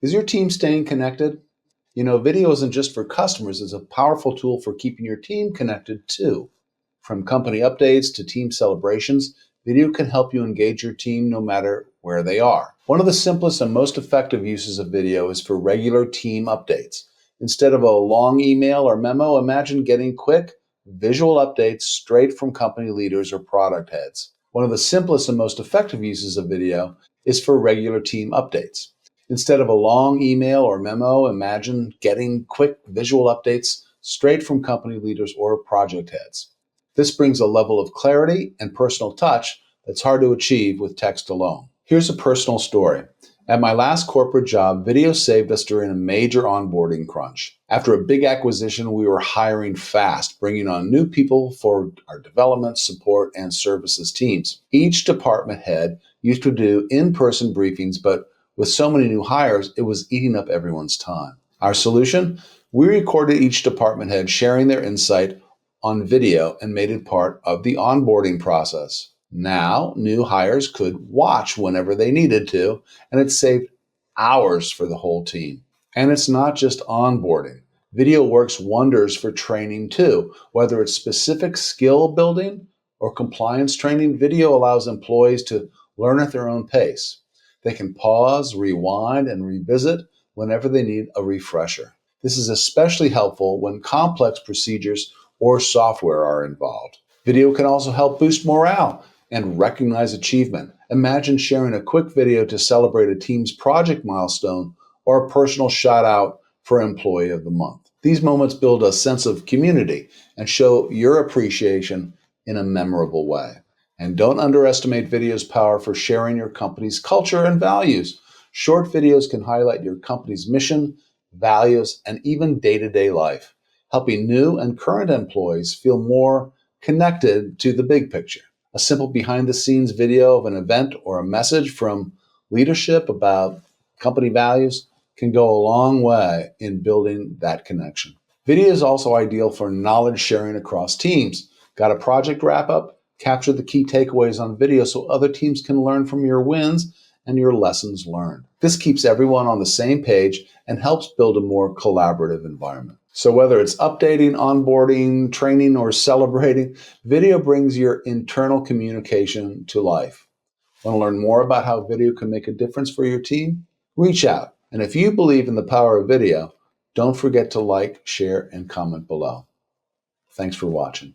Is your team staying connected? Video isn't just for customers, it's a powerful tool for keeping your team connected too. From company updates to team celebrations, video can help you engage your team no matter where they are. One of the simplest and most effective uses of video is for regular team updates. Instead of a long email or memo, imagine getting quick, visual updates straight from company leaders or product heads. One of the simplest and most effective uses of video is for regular team updates. Instead of a long email or memo, imagine getting quick visual updates straight from company leaders or project heads. This brings a level of clarity and personal touch that's hard to achieve with text alone. Here's a personal story. At my last corporate job, video saved us during a major onboarding crunch. After a big acquisition, we were hiring fast, bringing on new people for our development, support, and services teams. Each department head used to do in-person briefings, but with so many new hires, it was eating up everyone's time. Our solution? We recorded each department head sharing their insight on video and made it part of the onboarding process. Now, new hires could watch whenever they needed to, and it saved hours for the whole team. And it's not just onboarding. Video works wonders for training too. Whether it's specific skill building or compliance training, video allows employees to learn at their own pace. They can pause, rewind, and revisit whenever they need a refresher. This is especially helpful when complex procedures or software are involved. Video can also help boost morale and recognize achievement. Imagine sharing a quick video to celebrate a team's project milestone or a personal shout out for Employee of the Month. These moments build a sense of community and show your appreciation in a memorable way. And don't underestimate video's power for sharing your company's culture and values. Short videos can highlight your company's mission, values, and even day-to-day life, helping new and current employees feel more connected to the big picture. A simple behind-the-scenes video of an event or a message from leadership about company values can go a long way in building that connection. Video is also ideal for knowledge sharing across teams. Got a project wrap-up? Capture the key takeaways on video so other teams can learn from your wins and your lessons learned. This keeps everyone on the same page and helps build a more collaborative environment. So whether it's updating, onboarding, training, or celebrating, video brings your internal communication to life. Want to learn more about how video can make a difference for your team? Reach out. And if you believe in the power of video, don't forget to like, share, and comment below. Thanks for watching.